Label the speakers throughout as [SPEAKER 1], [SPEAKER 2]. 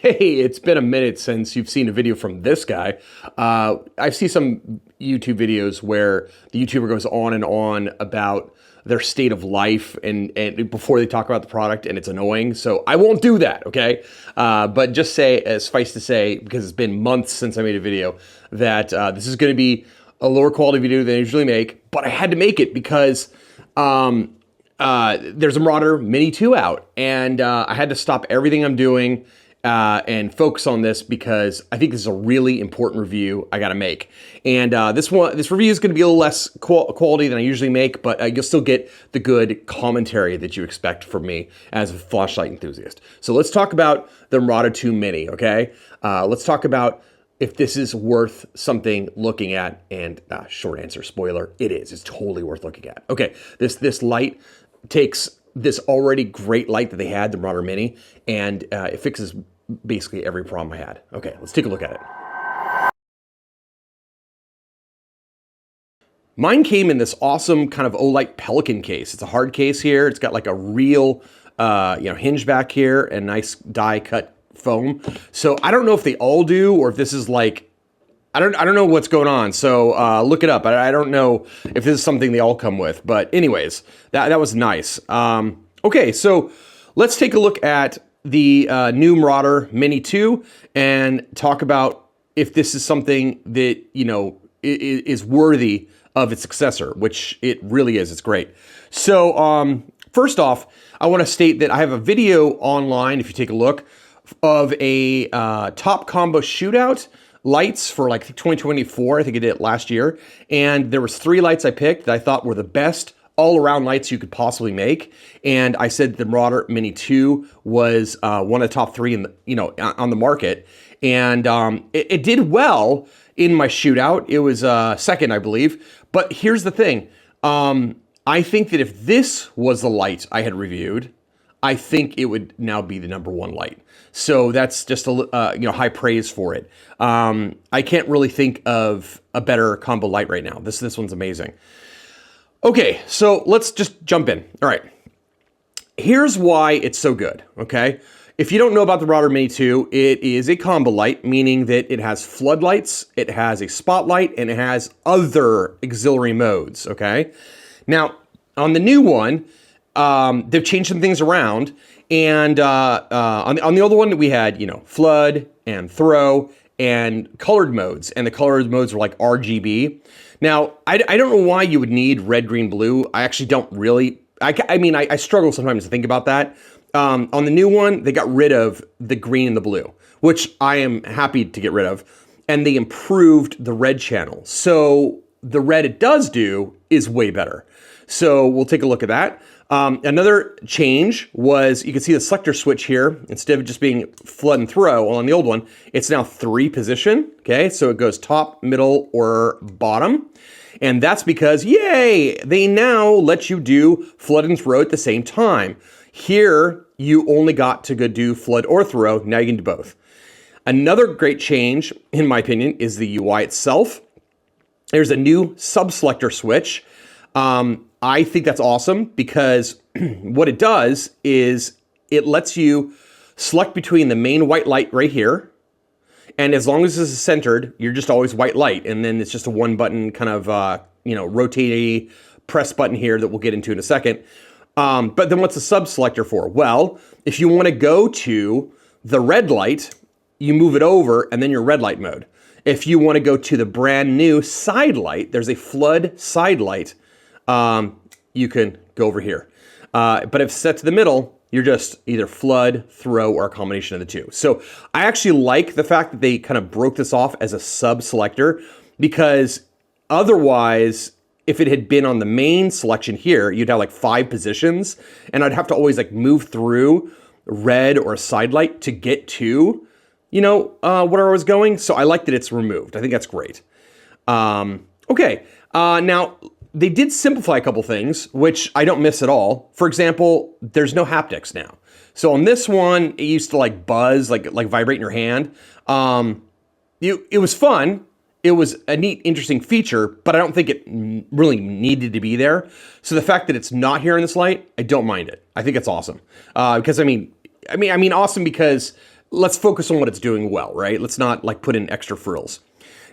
[SPEAKER 1] Hey, it's been a minute since you've seen a video from this guy. I've seen some YouTube videos where the YouTuber goes on and on about their state of life and before they talk about the product, and it's annoying. So I won't do that, okay? But just suffice to say, because it's been months since I made a video, that this is going to be a lower quality video than I usually make. But I had to make it because there's a Marauder Mini 2 out, and I had to stop everything I'm doing and focus on this because I think this is a really important review I got to make. And this review is going to be a little less quality than I usually make, but you'll still get the good commentary that you expect from me as a flashlight enthusiast. So let's talk about the Marauder 2 Mini, okay? Let's talk about if this is worth something looking at, and short answer, spoiler, it is. It's totally worth looking at. Okay, this light takes this already great light that they had, the Marauder Mini, and it fixes basically every problem I had. Okay, let's take a look at it. Mine came in this awesome kind of Olight Pelican case. It's a hard case here. It's got like a real hinge back here and nice die cut foam. So I don't know if they all do or if this is like, I don't know what's going on. So look it up. I don't know if this is something they all come with, but anyways, that was nice. Okay, so let's take a look at the new Marauder Mini 2 and talk about if this is something that, is worthy of its successor, which it really is. It's great. So first off, I want to state that I have a video online, if you take a look, of a top combo shootout lights for like 2024. I think I did it last year. And there was 3 lights I picked that I thought were the best all-around lights you could possibly make. And I said the Marauder Mini 2 was one of the top 3 in the, on the market. And it did well in my shootout. It was second, I believe. But here's the thing. I think that if this was the light I had reviewed, I think it would now be the #1 light. So that's just a high praise for it. I can't really think of a better combo light right now. This one's amazing. Okay, so let's just jump in. All right, here's why it's so good. Okay, if you don't know about the Marauder Mini 2, it is a combo light, meaning that it has floodlights, it has a spotlight, and it has other auxiliary modes. Okay, now on the new one, they've changed some things around, and on the older one we had, flood and throw and colored modes, and the colored modes were like RGB. Now, I don't know why you would need red, green, blue. I actually don't really. I struggle sometimes to think about that. On the new one, they got rid of the green and the blue, which I am happy to get rid of, and they improved the red channel. So the red it does do is way better. So we'll take a look at that. Another change was you can see the selector switch here. Instead of just being flood and throw on the old one, it's now 3 position. Okay, so it goes top, middle, or bottom. And that's because, yay, they now let you do flood and throw at the same time. Here, you only got to go do flood or throw. Now you can do both. Another great change, in my opinion, is the UI itself. There's a new sub-selector switch. I think that's awesome because what it does is it lets you select between the main white light right here. And as long as this is centered, you're just always white light. And then it's just a 1-button kind of, rotating press button here that we'll get into in a second. But then what's the sub selector for? Well, if you want to go to the red light, you move it over and then you're red light mode. If you want to go to the brand new side light, there's a flood side light. You can go over here. But if set to the middle, you're just either flood, throw, or a combination of the two. So I actually like the fact that they kind of broke this off as a sub-selector, because otherwise, if it had been on the main selection here, you'd have like 5 positions, and I'd have to always like move through red or a side light to get to, where I was going. So I like that it's removed. I think that's great. Okay, now, they did simplify a couple things, which I don't miss at all. For example, there's no haptics now. So on this one, it used to like buzz, like vibrate in your hand. It was fun. It was a neat, interesting feature, but I don't think it really needed to be there. So the fact that it's not here in this light, I don't mind it. I think it's awesome. Because awesome because let's focus on what it's doing well, right? Let's not like put in extra frills.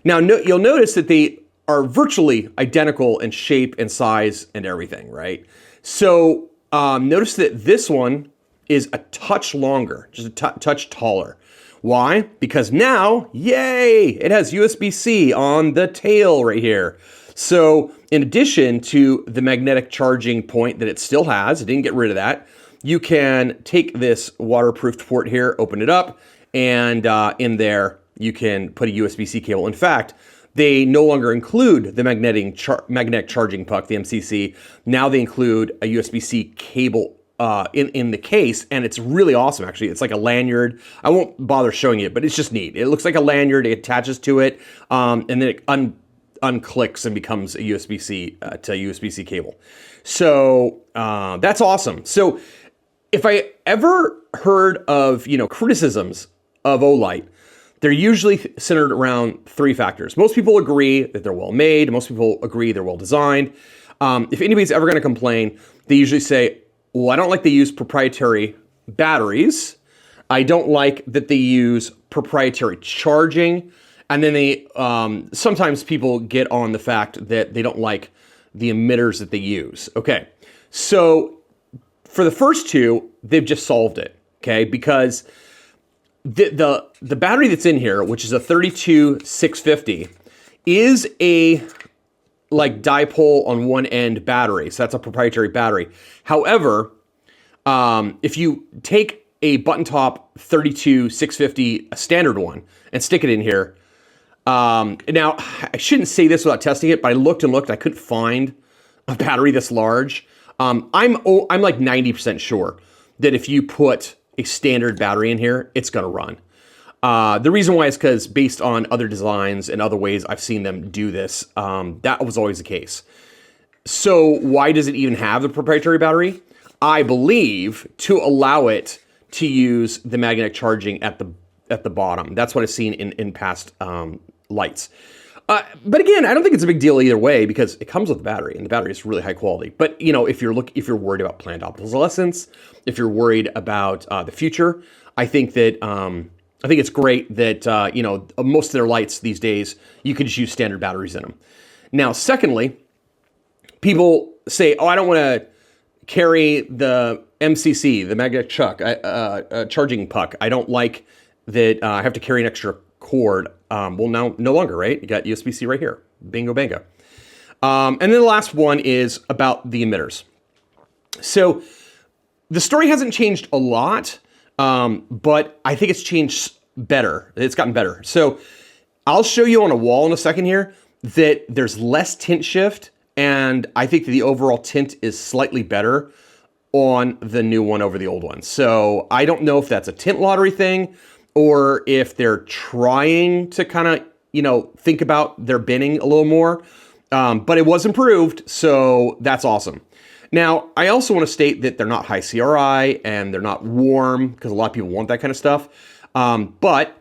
[SPEAKER 1] Now, you'll notice that they are virtually identical in shape and size and everything, right? So notice that this one is a touch longer, just a touch taller. Why? Because now, yay, it has USB-C on the tail right here. So in addition to the magnetic charging point that it still has, it didn't get rid of that, you can take this waterproof port here, open it up, and in there you can put a USB-C cable. In fact, they no longer include the magnetic charging puck, the MCC. Now they include a USB-C cable in the case, and it's really awesome, actually. It's like a lanyard. I won't bother showing it, but it's just neat. It looks like a lanyard. It attaches to it, and then it unclicks and becomes a USB-C to USB-C cable. So that's awesome. So if I ever heard of, criticisms of Olight, they're usually centered around three factors. Most people agree that they're well made. Most people agree they're well designed. If anybody's ever going to complain, they usually say, well, I don't like they use proprietary batteries. I don't like that they use proprietary charging. And then they sometimes people get on the fact that they don't like the emitters that they use. Okay, so for the first two, they've just solved it, okay? Because the battery that's in here, which is a 32650, is a like dipole on one end battery. So that's a proprietary battery. However, if you take a button top 32650, a standard one, and stick it in here, now I shouldn't say this without testing it, but I looked and looked, I couldn't find a battery this large. I'm like 90% sure that if you put a standard battery in here, it's gonna run. The reason why is because based on other designs and other ways I've seen them do this, that was always the case. So why does it even have the proprietary battery? I believe to allow it to use the magnetic charging at the bottom. That's what I've seen in past lights. But again, I don't think it's a big deal either way because it comes with a battery, and the battery is really high quality. But if you're worried about planned obsolescence, if you're worried about the future, I think it's great that most of their lights these days you can just use standard batteries in them. Now, secondly, people say, "Oh, I don't want to carry the MCC, the magnetic charging puck. I don't like that I have to carry an extra cord." Well, now no longer, right? You got USB-C right here. Bingo, bango. And then the last one is about the emitters. So the story hasn't changed a lot, but I think it's changed better. It's gotten better. So I'll show you on a wall in a second here that there's less tint shift, and I think that the overall tint is slightly better on the new one over the old one. So I don't know if that's a tint lottery thing, or if they're trying to kind of, think about their binning a little more. But it was improved, so that's awesome. Now, I also want to state that they're not high CRI and they're not warm, because a lot of people want that kind of stuff. But,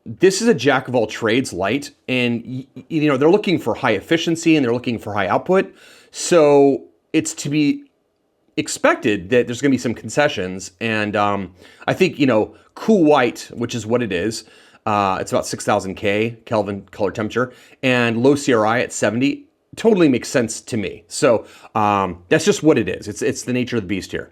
[SPEAKER 1] this is a jack of all trades light, and, they're looking for high efficiency and they're looking for high output. So it's to be expected that there's going to be some concessions, and I think cool white, which is what it is, it's about 6,000 Kelvin color temperature, and low CRI at 70 totally makes sense to me. So that's just what it is. It's the nature of the beast here.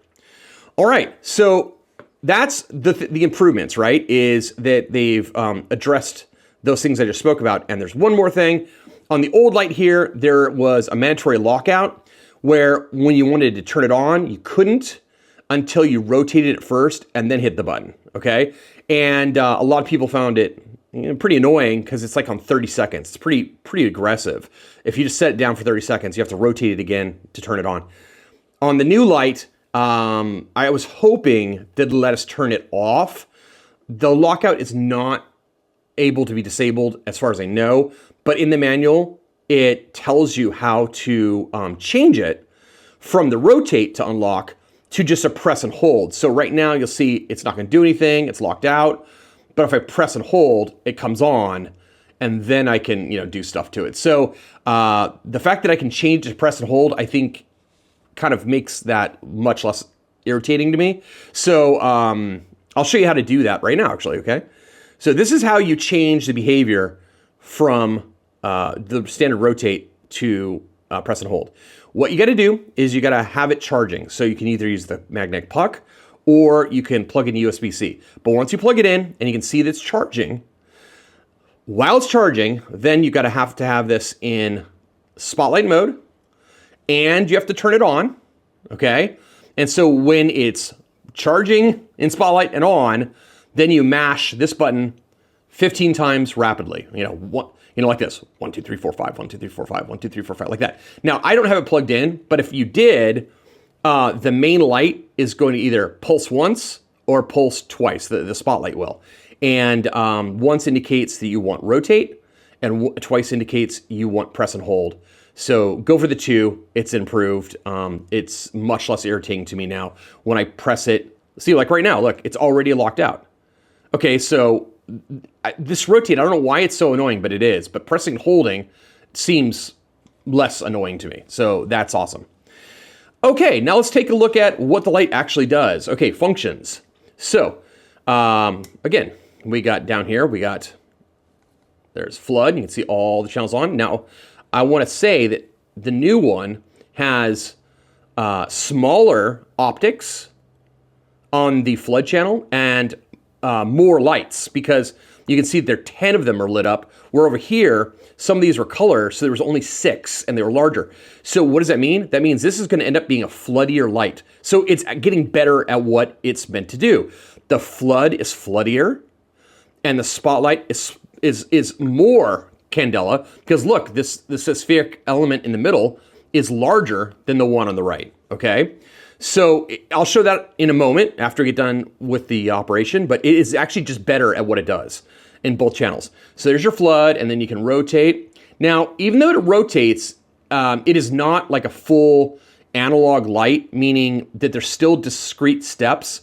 [SPEAKER 1] All right, so that's the improvements, right? Is that they've addressed those things I just spoke about, and there's one more thing. On the old light here, there was a mandatory lockout, where when you wanted to turn it on, you couldn't until you rotated it first and then hit the button, okay? And a lot of people found it pretty annoying because it's like on 30 seconds. It's pretty aggressive. If you just set it down for 30 seconds, you have to rotate it again to turn it on. On the new light, I was hoping that let us turn it off. The lockout is not able to be disabled as far as I know, but in the manual, it tells you how to change it from the rotate to unlock to just a press and hold. So right now you'll see it's not going to do anything. It's locked out. But if I press and hold, it comes on, and then I can do stuff to it. So the fact that I can change to press and hold, I think, kind of makes that much less irritating to me. So I'll show you how to do that right now, actually, okay? So this is how you change the behavior from the standard rotate to press and hold. What you got to do is you got to have it charging. So you can either use the magnetic puck or you can plug in USB-C. But once you plug it in and you can see that it's charging, while it's charging, then you got to have this in spotlight mode and you have to turn it on, okay? And so when it's charging in spotlight and on, then you mash this button 15 times rapidly. Like this, 1, 2, 3, 4, 5, 1, 2, 3, 4, 5, 1, 2, 3, 4, 5, like that. Now, I don't have it plugged in, but if you did, the main light is going to either pulse once or pulse twice, the spotlight will. And once indicates that you want rotate, and twice indicates you want press and hold. So go for the 2, it's improved. It's much less irritating to me now when I press it. See, like right now, look, it's already locked out. Okay, so this rotate, I don't know why it's so annoying, but it is. But pressing and holding seems less annoying to me. So that's awesome. Okay, now let's take a look at what the light actually does. Okay, functions. So, again, we got down here, there's flood. You can see all the channels on. Now, I want to say that the new one has smaller optics on the flood channel and more lights, because you can see there 10 of them are lit up, where over here, some of these were color, so there was only 6 and they were larger. So what does that mean? That means this is going to end up being a floodier light. So it's getting better at what it's meant to do. The flood is floodier and the spotlight is more candela, because look, this spheric element in the middle is larger than the one on the right, okay? So I'll show that in a moment after I get done with the operation, but it is actually just better at what it does in both channels. So there's your flood, and then you can rotate. Now, even though it rotates, it is not like a full analog light, meaning that there's still discrete steps.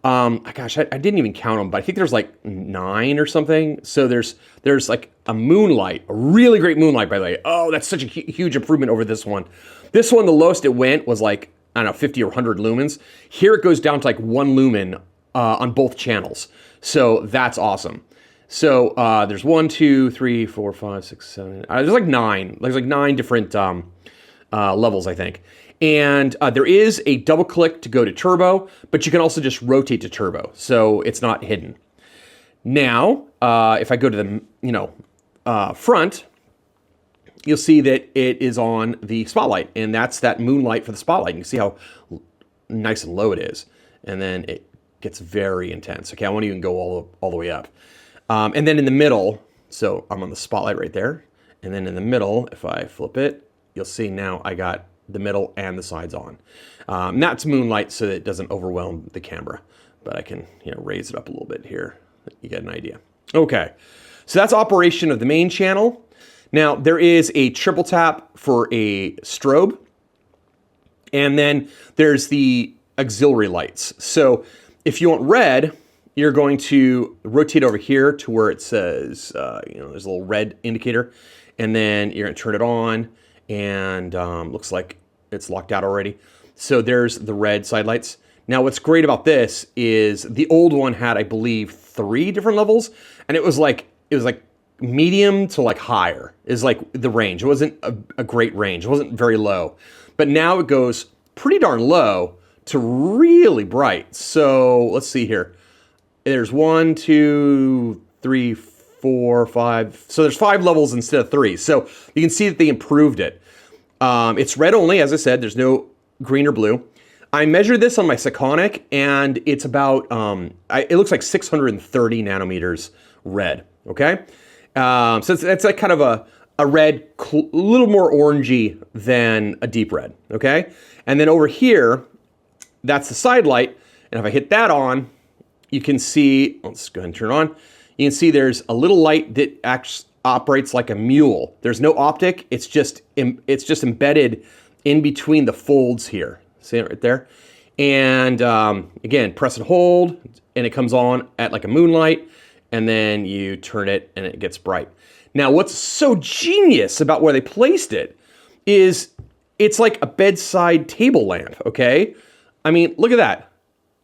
[SPEAKER 1] Gosh, I didn't even count them, but I think there's like 9 or something. So there's like a moonlight, a really great moonlight, by the way. Oh, that's such a huge improvement over this one. This one, the lowest it went was like, I don't know, 50 or 100 lumens. Here it goes down to like 1 lumen on both channels. So that's awesome. So there's 1, 2, 3, 4, 5, 6, 7. There's like 9. There's like 9 different levels, I think. And there is a double click to go to turbo, but you can also just rotate to turbo. So it's not hidden. Now, if I go to the front, you'll see that it is on the spotlight, and that's that moonlight for the spotlight. You can see how nice and low it is, and then it gets very intense. Okay, I won't even go all the way up. And then in the middle, so I'm on the spotlight right there, and then in the middle, if I flip it, you'll see now I got the middle and the sides on. That's moonlight so that it doesn't overwhelm the camera, but I can raise it up a little bit here. You get an idea. Okay, so that's operation of the main channel. Now, there is a triple tap for a strobe, and then there's the auxiliary lights. So if you want red, you're going to rotate over here to where it says, there's a little red indicator, and then you're going to turn it on, and looks like it's locked out already. So there's the red side lights. Now, what's great about this is the old one had, I believe, 3 different levels, and it was like medium to like higher is like the range. It wasn't a great range. It wasn't very low. But now it goes pretty darn low to really bright. So let's see here. There's 1, 2, 3, 4, 5. So there's 5 levels instead of 3. So you can see that they improved it. It's red only, as I said. There's no green or blue. I measured this on my Sekonic, and it's about, it looks like 630 nanometers red, okay? So it's like kind of a red, a little more orangey than a deep red, okay? And then over here, that's the side light, and if I hit that on, you can see, let's go ahead and turn it on, you can see there's a little light that actually operates like a mule. There's no optic, it's just embedded in between the folds here. See it right there? And again, press and hold, and it comes on at like a moonlight, and then you turn it and it gets bright. Now, what's so genius about where they placed it is it's like a bedside table lamp, okay? I mean, look at that.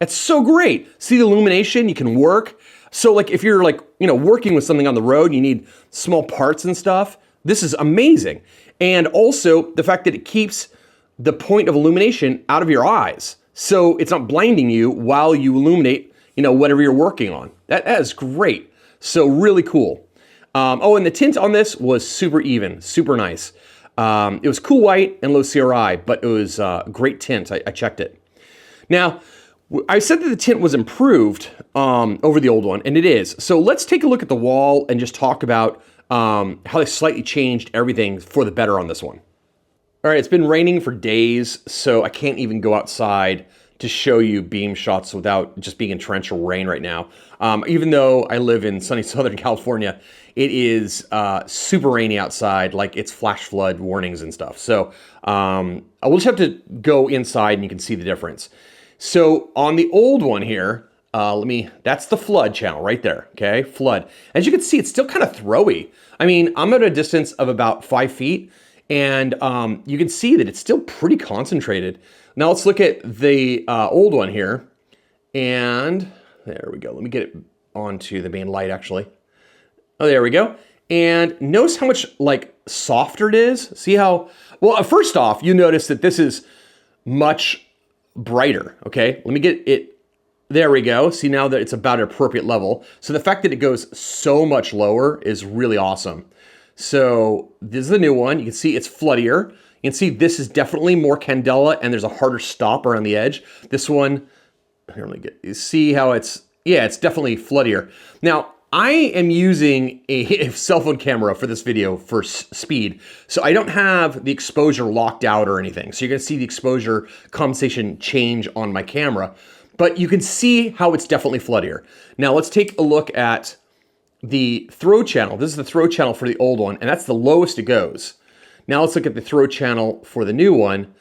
[SPEAKER 1] That's so great. See the illumination, you can work. So like if you're like, working with something on the road, you need small parts and stuff, this is amazing. And also the fact that it keeps the point of illumination out of your eyes. So it's not blinding you while you illuminate, whatever you're working on. That is great. So really cool. Oh, and the tint on this was super even, super nice. It was cool white and low CRI, but it was great tint. I checked it. Now, I said that the tint was improved over the old one, and it is. So let's take a look at the wall and just talk about how they slightly changed everything for the better on this one. All right, it's been raining for days, so I can't even go outside to show you beam shots without just being in torrential rain right now. Even though I live in sunny Southern California, it is super rainy outside, like it's flash flood warnings and stuff. So I will just have to go inside and you can see the difference. So on the old one here, that's the flood channel right there, okay? Flood. As you can see, it's still kind of throwy. I mean, I'm at a distance of about 5 feet, and you can see that it's still pretty concentrated. Now let's look at the old one here, and there we go. Let me get it onto the main light, actually. Oh, there we go. And notice how much, like, softer it is. See how, well, first off, you notice that this is much brighter, okay? Let me get it, there we go. See now that it's about an appropriate level. So the fact that it goes so much lower is really awesome. So this is the new one. You can see it's floodier. You can see this is definitely more candela and there's a harder stop around the edge. This one, here, let me get, you see how it's, yeah, it's definitely floodier. Now, I am using a cell phone camera for this video for speed, so I don't have the exposure locked out or anything. So you're gonna see the exposure compensation change on my camera, but you can see how it's definitely floodier. Now let's take a look at the throw channel. This is the throw channel for the old one, and that's the lowest it goes. Now let's look at the throw channel for the new one,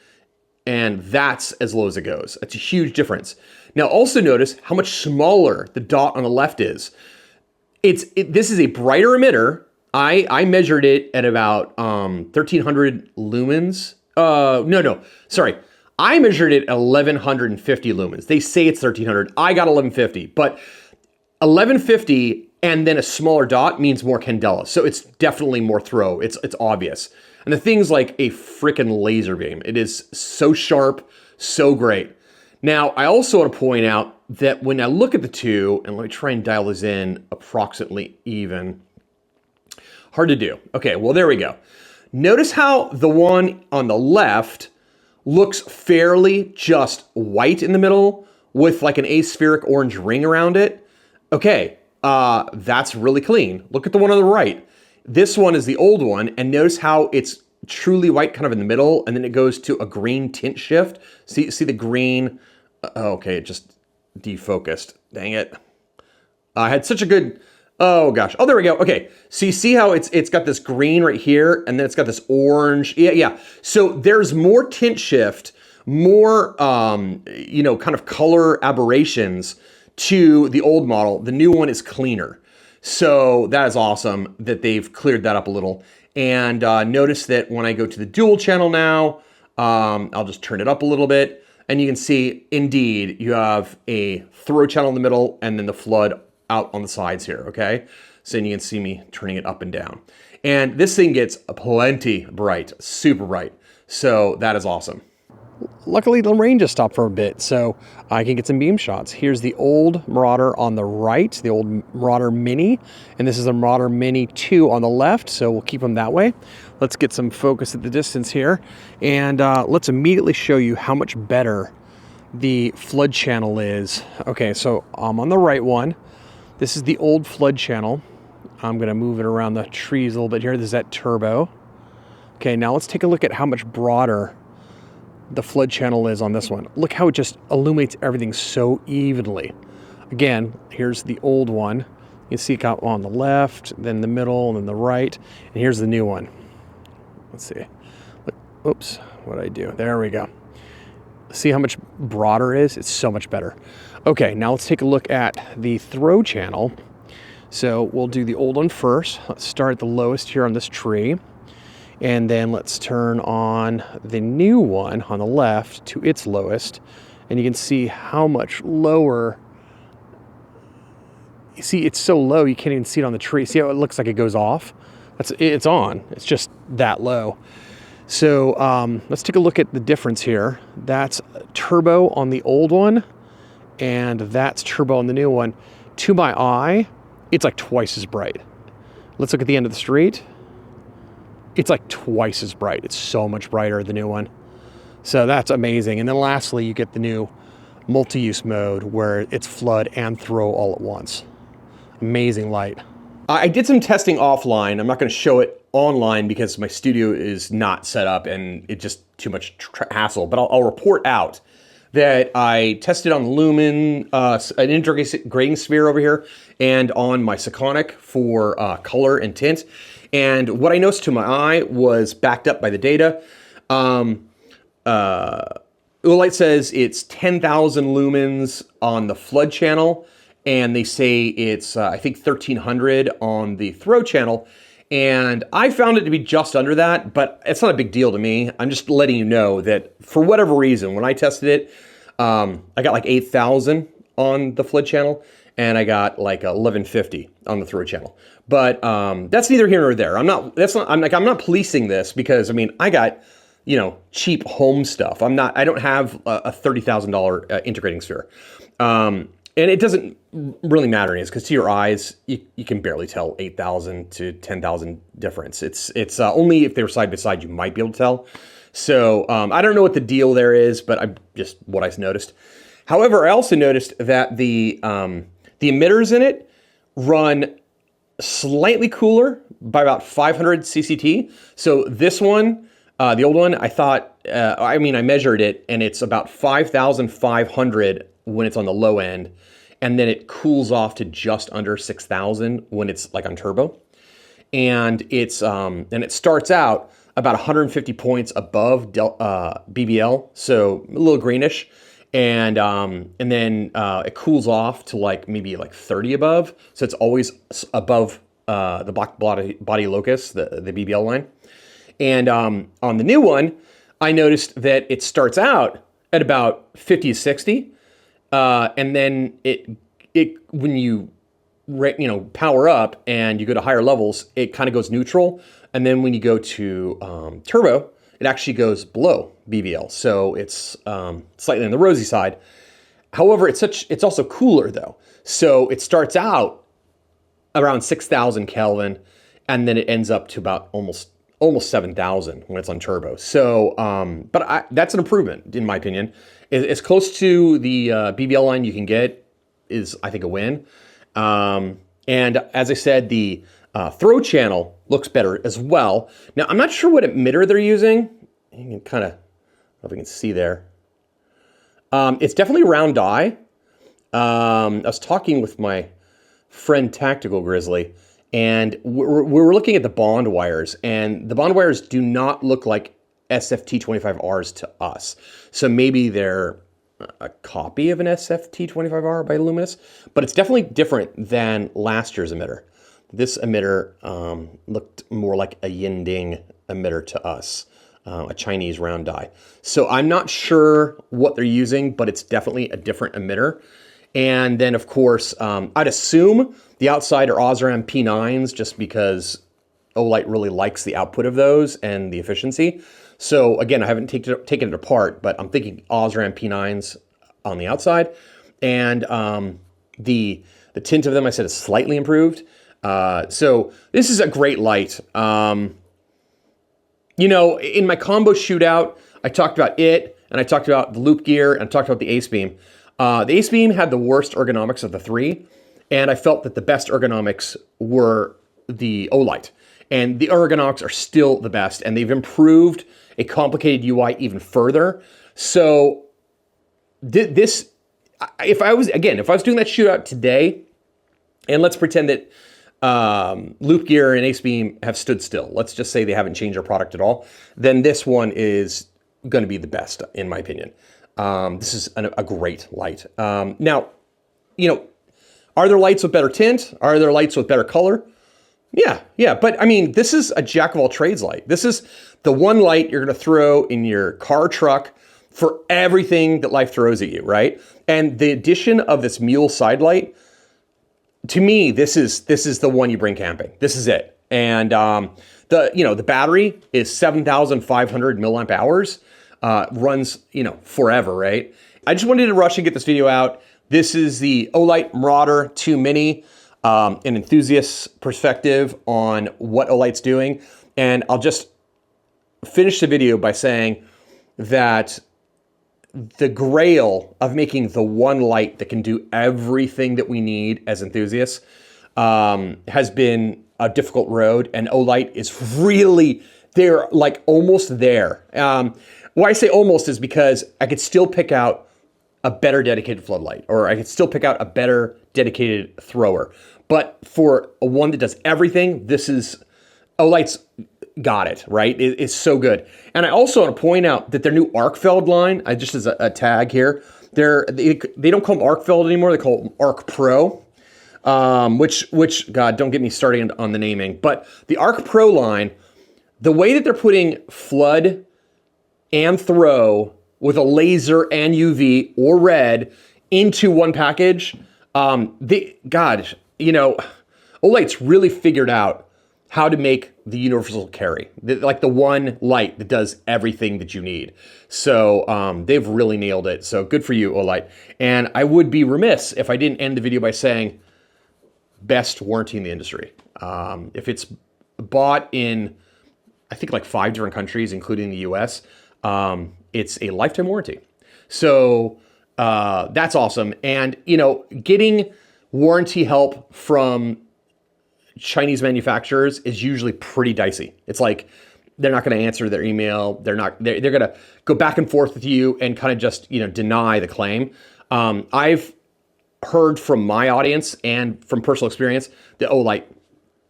[SPEAKER 1] and that's as low as it goes. That's a huge difference. Now also notice how much smaller the dot on the left is. This is a brighter emitter. I measured it at about 1300 lumens. Sorry. I measured it at 1150 lumens. They say it's 1300. I got 1150, but 1150 and then a smaller dot means more candela. So it's definitely more throw. It's obvious. And the thing's like a freaking laser beam. It is so sharp, so great. Now, I also want to point out that when I look at the two, and let me try and dial this in approximately even. Hard to do. Okay, well, there we go. Notice how the one on the left looks fairly just white in the middle with like an aspheric orange ring around it. Okay, that's really clean. Look at the one on the right. This one is the old one, and notice how it's truly white kind of in the middle, and then it goes to a green tint shift. See the green. Okay, it just defocused. Dang it. I had such a good, oh gosh. Oh, there we go. Okay, so you see how it's got this green right here, and then it's got this orange. Yeah. So there's more tint shift, more, kind of color aberrations to the old model. The new one is cleaner. So that is awesome that they've cleared that up a little. And notice that when I go to the dual channel now, I'll just turn it up a little bit. And you can see, indeed, you have a throw channel in the middle and then the flood out on the sides here, okay? So you can see me turning it up and down. And this thing gets plenty bright, super bright. So that is awesome. Luckily, the rain just stopped for a bit, so I can get some beam shots. Here's the old Marauder on the right, the old Marauder Mini, and this is the Marauder Mini 2 on the left, so we'll keep them that way. Let's get some focus at the distance here, and let's immediately show you how much better the flood channel is. Okay, so I'm on the right one. This is the old flood channel. I'm going to move it around the trees a little bit here. This is that turbo. Okay, now let's take a look at how much broader the flood channel is on this one. Look how it just illuminates everything so evenly. Again, here's the old one. You see it on the left, then the middle, and then the right. And here's the new one. Let's see. Oops, what did I do? There we go. See how much broader it is? It's so much better. Okay, now let's take a look at the throw channel. So we'll do the old one first. Let's start at the lowest here on this tree. And then let's turn on the new one on the left to its lowest.
[SPEAKER 2] And you can see how much lower. You see, it's so low you can't even see it on the tree. See how it looks like it goes off? It's on. It's just that low. So let's take a look at the difference here. That's turbo on the old one, and that's turbo on the new one. To my eye, it's like twice as bright. Let's look at the end of the street. It's like twice as bright. It's so much brighter, the new one. So that's amazing. And then lastly, you get the new multi-use mode where it's flood and throw all at once. Amazing light.
[SPEAKER 1] I did some testing offline. I'm not going to show it online because my studio is not set up and it's just too much hassle. But I'll report out that I tested on the Lumen, an integrating sphere over here, and on my Sekonic for color and tint. And what I noticed to my eye was backed up by the data. Olight says it's 10,000 lumens on the flood channel, and they say it's, I think, 1,300 on the throw channel. And I found it to be just under that, but it's not a big deal to me. I'm just letting you know that for whatever reason, when I tested it, I got like 8,000 on the flood channel, and I got like 1150 on the throw channel. But that's neither here nor there. I'm not policing this because, I mean, I got, you know, cheap home stuff. I don't have a $30,000 integrating sphere. And it doesn't really matter because to your eyes, you can barely tell 8,000 to 10,000 difference. It's only if they were side by side, you might be able to tell. So I don't know what the deal there is, but just what I noticed. However, I also noticed that the emitters in it run slightly cooler by about 500 CCT. So this one, the old one, I thought, I measured it, and it's about 5,500 when it's on the low end, and then it cools off to just under 6,000 when it's like on turbo. And it starts out about 150 points above BBL, so a little greenish, and then it cools off to like maybe like 30 above, so it's always above the black body locus, the BBL line. And on the new one, I noticed that it starts out at about 50 to 60, and then it when you power up and you go to higher levels, it kind of goes neutral. And then when you go to turbo, it actually goes below BBL. So it's slightly on the rosy side. However, it's also cooler though. So it starts out around 6,000 Kelvin, and then it ends up to about almost 7,000 when it's on turbo. So, but that's an improvement in my opinion. As close to the BBL line you can get is, I think, a win. And as I said, the throw channel looks better as well. Now, I'm not sure what emitter they're using. You can kind of, I don't know if we can see there. It's definitely round die. I was talking with my friend Tactical Grizzly, and we were looking at the bond wires, and the bond wires do not look like SFT25Rs to us. So maybe they're a copy of an SFT25R by Luminous, but it's definitely different than last year's emitter. This emitter looked more like a Yinding emitter to us, a Chinese round die. So I'm not sure what they're using, but it's definitely a different emitter. And then, of course, I'd assume the outside are Osram P9s just because Olight really likes the output of those and the efficiency. So again, I haven't taken it apart, but I'm thinking Osram P9s on the outside. And the tint of them, I said, is slightly improved. So this is a great light. In my combo shootout, I talked about it, and I talked about the loop gear, and I talked about the Ace Beam. The Ace Beam had the worst ergonomics of the three, and I felt that the best ergonomics were the Olight. And the ergonomics are still the best, and they've improved a complicated UI even further. So this, if I was doing that shootout today, and let's pretend that Loop Gear and Ace Beam have stood still. Let's just say they haven't changed their product at all. Then this one is going to be the best, in my opinion. This is a great light. Now, are there lights with better tint? Are there lights with better color? Yeah. But I mean, this is a jack of all trades light. This is the one light you're going to throw in your car, truck, for everything that life throws at you, right? And the addition of this mule side light, to me, this is the one you bring camping. This is it. And the battery is 7,500 milliamp hours, runs forever, right? I just wanted to rush and get this video out. This is the Olight Marauder 2 Mini, an enthusiast's perspective on what Olight's doing. And I'll just finish the video by saying that the grail of making the one light that can do everything that we need as enthusiasts has been a difficult road, and Olight is really, they're like almost there. Why I say almost is because I could still pick out a better dedicated floodlight, or I could still pick out a better dedicated thrower. But for a one that does everything, this is, Olight's got it, right? It's so good. And I also want to point out that their new Arcfeld line, just as a tag here, they don't call them Arcfeld anymore, they call them Arc Pro. Which God, don't get me started on the naming, but the Arc Pro line, the way that they're putting flood and throw with a laser and UV or red into one package, Olight's really figured out how to make the universal carry, like the one light that does everything that you need. So they've really nailed it. So good for you, Olight. And I would be remiss if I didn't end the video by saying, best warranty in the industry. If it's bought in, I think like 5 different countries, including the US, it's a lifetime warranty. So that's awesome. And, getting warranty help from Chinese manufacturers is usually pretty dicey. It's like, they're not going to answer their email. They're going to go back and forth with you and kind of just, deny the claim. I've heard from my audience and from personal experience that Olight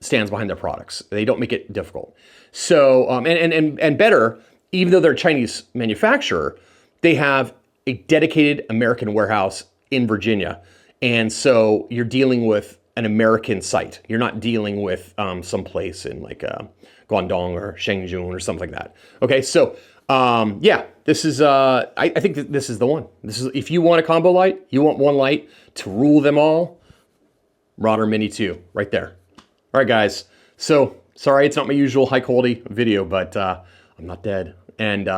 [SPEAKER 1] stands behind their products. They don't make it difficult. So, and better, even though they're a Chinese manufacturer, they have a dedicated American warehouse in Virginia. And so you're dealing with an American site. You're not dealing with some place in like Guangdong or Shenzhen or something like that. Okay, so this is, I think that this is the one. This is, if you want a combo light, you want one light to rule them all, Marauder Mini 2, right there. All right, guys. So, sorry it's not my usual high quality video, but I'm not dead. And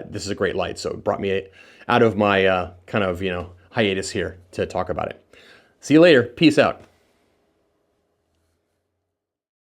[SPEAKER 1] this is a great light, so it brought me out of my kind of, hiatus here to talk about it. See you later. Peace out.